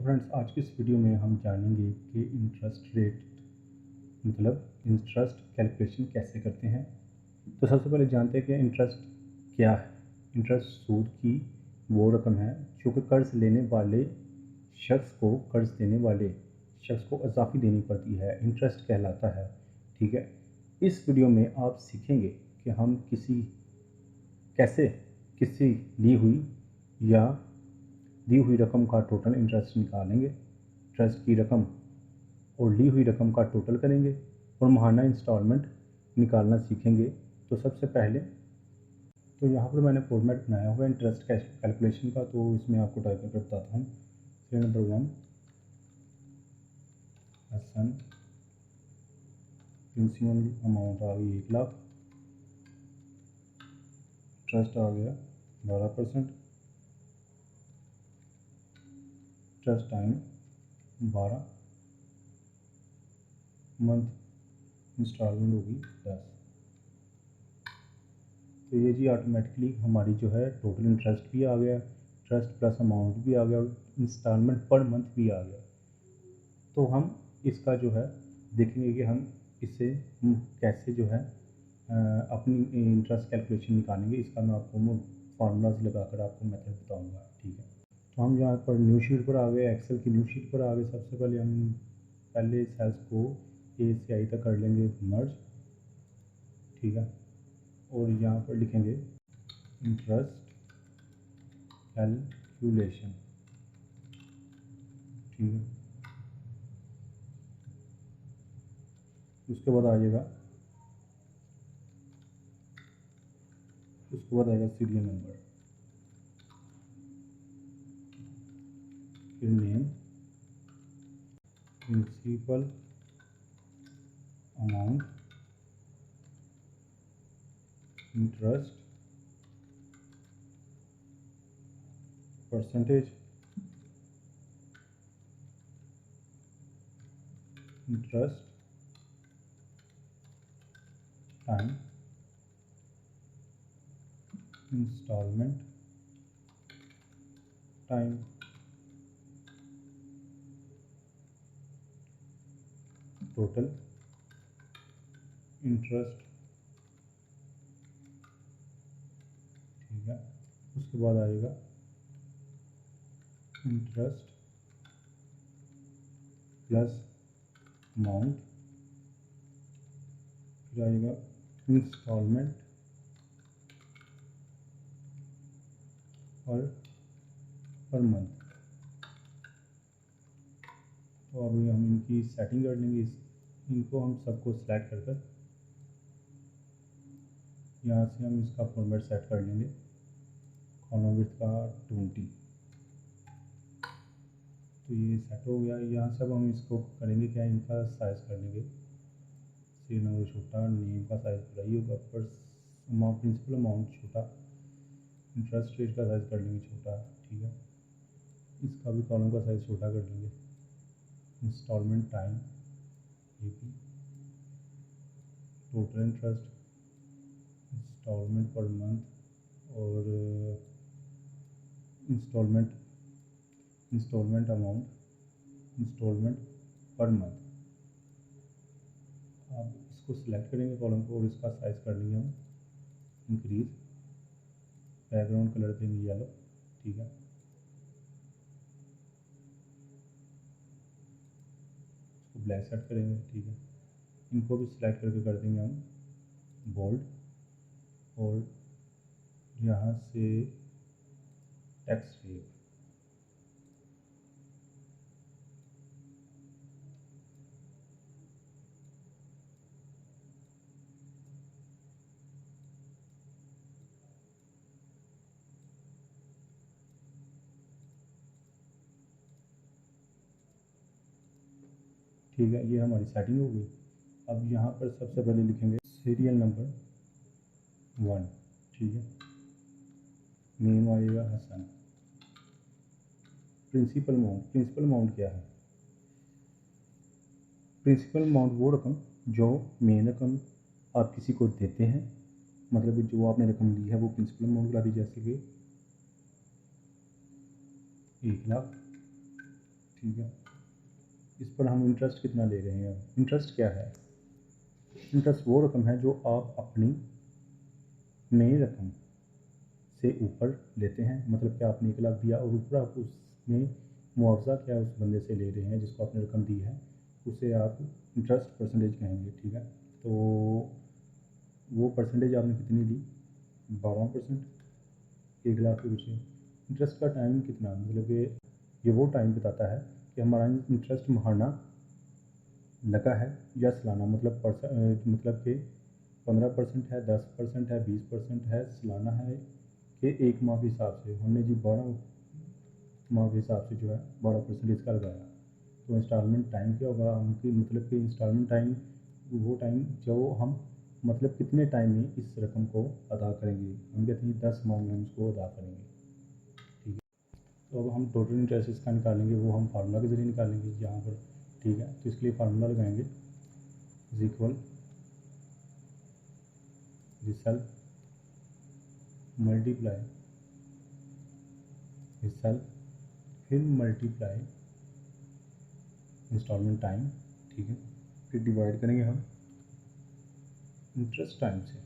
तो फ्रेंड्स, आज की इस वीडियो में हम जानेंगे कि इंटरेस्ट रेट मतलब इंटरेस्ट कैलकुलेशन कैसे करते हैं। तो सबसे पहले जानते हैं कि इंटरेस्ट क्या है। इंटरेस्ट सूद की वो रकम है जो कि कर्ज लेने वाले शख्स को कर्ज देने वाले शख्स को इजाफी देनी पड़ती है, इंटरेस्ट कहलाता है। ठीक है, इस वीडियो में आप सीखेंगे कि हम कैसे किसी ली हुई या दी हुई रकम का टोटल इंटरेस्ट निकालेंगे, इंटरेस्ट की रकम और ली हुई रकम का टोटल करेंगे और माहाना इंस्टॉलमेंट निकालना सीखेंगे। तो सबसे पहले तो यहाँ पर मैंने फॉर्मेट बनाया हुआ है इंटरेस्ट कैलकुलेशन का, तो इसमें आपको टाइप करके बताता हूँ। नंबर 1 हसन, प्रिंसिपल अमाउंट आ गई 1 लाख, इंटरेस्ट आ गया 12%, इंटरेस्ट टाइम 12, मंथ इंस्टॉलमेंट होगी 10। तो ये जी ऑटोमेटिकली हमारी जो है टोटल इंटरेस्ट भी आ गया, इंटरेस्ट प्लस अमाउंट भी आ गया और इंस्टॉलमेंट पर मंथ भी आ गया। तो हम इसका जो है देखेंगे कि हम इसे कैसे जो है अपनी इंटरेस्ट कैलकुलेशन निकालेंगे। इसका मैं आपको फार्मूलाज लगाकर आपको मेथड बताऊंगा। ठीक है, तो हम यहाँ पर न्यू शीट पर आ गए, एक्सेल की न्यू शीट पर आ गए। सबसे पहले हम पहले सेल्स को ए से आई तक कर लेंगे मर्ज। ठीक है, और यहाँ पर लिखेंगे इंटरेस्ट कैलकुलेशन। ठीक है, उसके बाद आएगा सीरियल नंबर, फिर name, principal amount, interest, percentage, interest, time, instalment time, total interest. ठीक है, उसके बाद आएगा इंटरेस्ट प्लस अमाउंट, फिर आएगा इंस्टॉलमेंट पर मंथ। तो अभी हम इनकी सेटिंग कर लेंगे। इनको हम सबको सिलेक्ट कर कर यहाँ से हम इसका फॉर्मेट सेट कर लेंगे, कॉलम विड्थ का 20। तो ये सेट हो गया। यहाँ से अब हम इसको करेंगे क्या, इनका साइज़ कर लेंगे। सीरियल नंबर छोटा, नेम का साइज़ बड़ा ही होगा, पर अमाउंट प्रिंसिपल अमाउंट छोटा, इंटरेस्ट रेट का साइज़ कर लेंगे छोटा। ठीक है, इसका भी कॉलम का साइज़ छोटा कर लेंगे। इंस्टॉलमेंट टाइम ये भी, total interest, instalment per month और instalment amount, instalment per month. आप इसको सिलेक्ट करेंगे कॉलम को और इसका साइज़ कर लेंगे हम इंक्रीज, बैकग्राउंड कलर देंगे येलो। ठीक है, इसको ब्लैक सेट करेंगे। ठीक है, इनको भी सिलेक्ट करके कर देंगे हम बोल्ड और यहाँ से टेक्स्ट रेप। ठीक है, ये हमारी सेटिंग हो गई। अब यहाँ पर सबसे पहले लिखेंगे सीरियल नंबर 1। ठीक है, नेम आएगा हसन, प्रिंसिपल अमाउंट क्या है? प्रिंसिपल अमाउंट वो रकम जो मेन रकम आप किसी को देते हैं, मतलब जो आपने रकम ली है वो प्रिंसिपल अमाउंट करा दी। जैसे कि 1 लाख। ठीक है। इस पर हम इंटरेस्ट कितना ले रहे हैं? इंटरेस्ट क्या है? इंटरेस्ट वो रकम है जो आप अपनी मेन रकम से ऊपर लेते हैं, मतलब कि आपने 1 लाख दिया और ऊपर आप उसमें मुआवजा क्या उस बंदे से ले रहे हैं जिसको आपने रकम दी है, उसे आप इंटरेस्ट परसेंटेज कहेंगे। ठीक है, तो वो परसेंटेज आपने कितनी दी? 12%। 1 लाख के पीछे इंटरेस्ट का टाइम कितना, मतलब कि ये वो टाइम बताता है कि हमारा इंटरेस्ट महाना लगा है या सालाना, मतलब कि 15% है, 10% है, 20% है, सालाना है कि 1 माह के हिसाब से। हमने जी 12 माह के हिसाब से जो है 12% इसका लगाया। तो इंस्टॉलमेंट टाइम क्या होगा हमकी, मतलब कि इंस्टॉलमेंट टाइम वो टाइम जो हम मतलब कितने टाइम में इस रकम को अदा करेंगे। हम कहते हैं 10 माह में हम इसको अदा करेंगे। ठीक है, तो अब हम टोटल इंटरेस्ट इसका निकालेंगे, वो हम फार्मूला के ज़रिए निकालेंगे यहाँ पर। ठीक है, तो इसके लिए फार्मूला लगाएंगे इज इक्वल रिसल मल्टीप्लाई रिसल फिर मल्टीप्लाई इंस्टॉलमेंट टाइम। ठीक है, फिर डिवाइड करेंगे हम इंटरेस्ट टाइम से,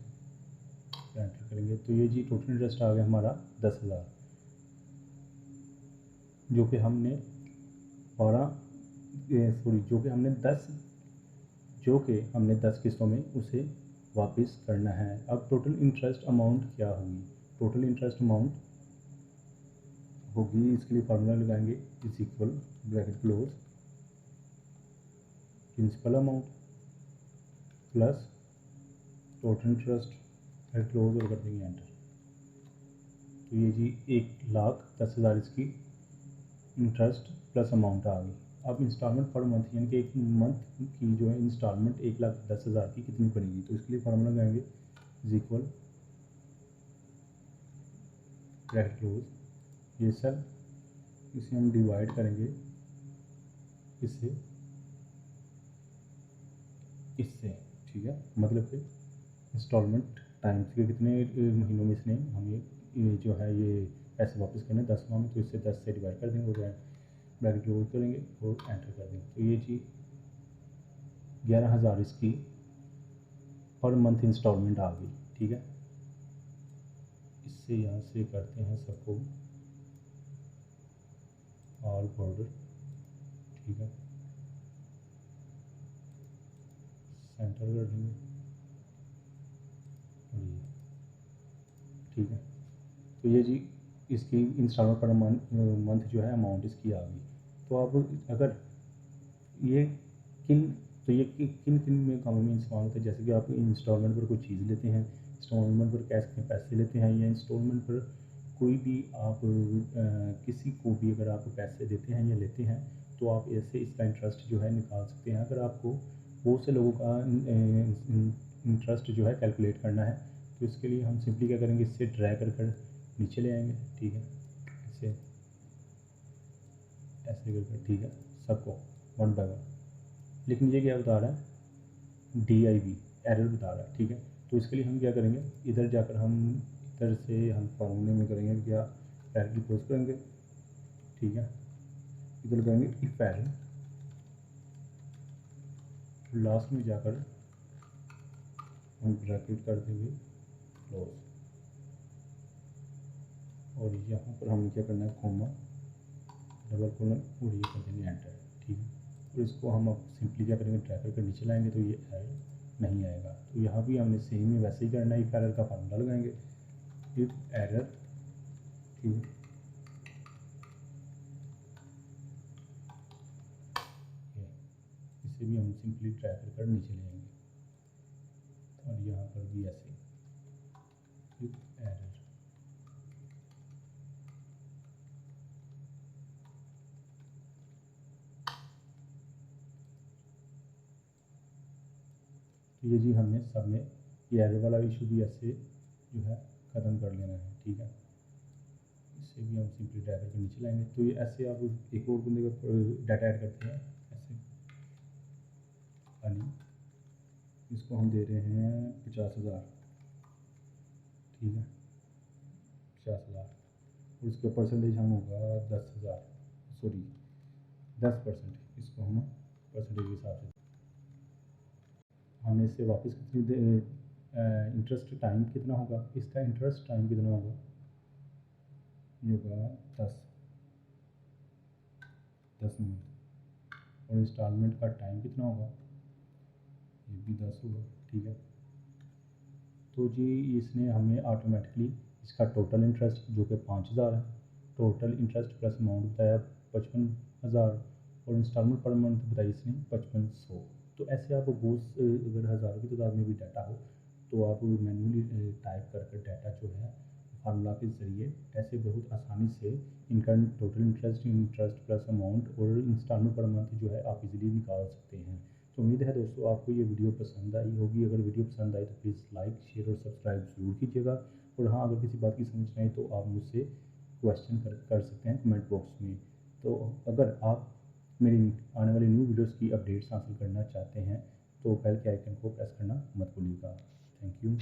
एंटर करेंगे तो ये जी टोटल इंटरेस्ट आ गया हमारा 10,000, जो कि हमने 12 जो कि हमने 10 किस्तों में उसे वापस करना है। अब टोटल इंटरेस्ट अमाउंट क्या होगी? टोटल इंटरेस्ट अमाउंट होगी, इसके लिए फार्मूला लगाएंगे is equal bracket close principal amount plus total interest, फिर क्लोज और कर देंगे एंटर। तो ये जी 1,10,000 इसकी इंटरेस्ट प्लस अमाउंट आ गई। अब इंस्टॉलमेंट पर मंथ, यानी कि एक मंथ की जो है इंस्टॉलमेंट 1,10,000 की कितनी पड़ेगी, तो इसके लिए फार्मूला लगाएंगे इज इक्वल ब्रैकेट क्लोज ये सर, इसे हम डिवाइड करेंगे इससे इससे। ठीक है, मतलब कि इंस्टॉलमेंट टाइम के कितने महीनों में इसने हमें ये जो है ये पैसे वापस करने 10 माह में, तो इससे 10 से डिवाइड कर देंगे और ब्रैकेट क्लोज करेंगे और एंटर कर देंगे। तो ये चीज़ 11,000 इसकी पर मंथ इंस्टॉलमेंट आ गई। ठीक है, इससे यहाँ से करते हैं सबको ऑल बॉर्डर। ठीक है, सेंटर कर देंगे और ये। ठीक है, तो ये जी इसकी इंस्टॉलमेंट पर मंथ जो है अमाउंट इसकी आ गई। तो अब अगर ये किन तो ये किन किन में कामों में इस्तेमाल होता है, जैसे कि आप इंस्टॉलमेंट पर कोई चीज़ लेते हैं, इंस्टॉलमेंट पर कैश के पैसे लेते हैं, या इंस्टॉलमेंट पर कोई भी आप किसी को भी अगर आप पैसे देते हैं या लेते हैं, तो आप ऐसे इसका इंटरेस्ट जो है निकाल सकते हैं। अगर आपको बहुत से लोगों का इंटरेस्ट जो है कैलकुलेट करना है, तो इसके लिए हम सिंपली क्या करेंगे, इससे ड्रैग कर नीचे ले आएंगे। ठीक है, ऐसे ऐसे करके, ठीक है, सबको वन बाय वन। लेकिन ये क्या बता रहा है, DIV एरर बता रहा है। ठीक है, तो इसके लिए हम क्या करेंगे, इधर जाकर हम इधर से हम फार्मूले में करेंगे क्या, पैरेलल क्लोज करेंगे। ठीक है, इधर करेंगे इफ पैरेलल, लास्ट में जाकर हम ब्रैकेट कर देंगे क्लोज, और यहाँ पर हमें क्या करना है, कॉमा डबल कोलन और ये कर देंगे एंटर। ठीक है, और इसको हम अब सिंपली क्या करेंगे, ड्रैग करके नीचे लाएंगे तो ये एरर नहीं आएगा। तो यहाँ भी हमने सेम ही वैसे ही करना है, इफ एरर का फार्मूला लगाएंगे इफ एरर। ठीक है, इसे भी हम सिंपली ड्रैग कर नीचे ले आएंगे, और यहाँ पर भी ऐसे इफ एरर। तो ये जी हमने सब में ये एरर वाला इशू भी ऐसे जो है ख़त्म कर लेना है। ठीक है, इसे भी हम सिंपली ड्रैग करके नीचे लाएंगे। तो ये ऐसे आप एक और बंदे का डाटा ऐड करते हैं ऐसे खाली, इसको हम दे रहे हैं 50,000। ठीक है, 50,000 और उसका परसेंटेज हम होगा 10,000, सॉरी 10%, इसको हम परसेंटेज के हिसाब से हमने इससे वापस कितनी इंटरेस्ट टाइम कितना होगा, इसका इंटरेस्ट टाइम कितना होगा, ये होगा 10 मिनट, और इंस्टॉलमेंट का टाइम कितना होगा, ये भी 10 होगा। ठीक है, तो जी इसने हमें ऑटोमेटिकली इसका टोटल इंटरेस्ट जो कि 5000 है, टोटल इंटरेस्ट प्लस अमाउंट बताया 55,000, और इंस्टॉलमेंट पर मंथ बताई इसने 5500। तो ऐसे आप बहुत अगर हज़ारों की तादाद में भी डाटा हो तो आप मैन्युअली टाइप करके डाटा जो है फार्मूला के ज़रिए ऐसे बहुत आसानी से इनका टोटल इंटरेस्ट प्लस अमाउंट और इंस्टॉलमेंट पर मंथ जो है आप इजीली निकाल सकते हैं। तो उम्मीद है दोस्तों आपको ये वीडियो पसंद आई होगी। अगर वीडियो पसंद आई तो प्लीज़ लाइक शेयर और सब्सक्राइब ज़रूर कीजिएगा। और हाँ, अगर किसी बात की समझ नहीं तो आप मुझसे क्वेश्चन कर सकते हैं कमेंट बॉक्स में। तो अगर आप मेरी आने वाली न्यू वीडियोज़ की अपडेट्स हासिल करना चाहते हैं तो बेल के आइकन को प्रेस करना मत भूलिएगा। Thank you.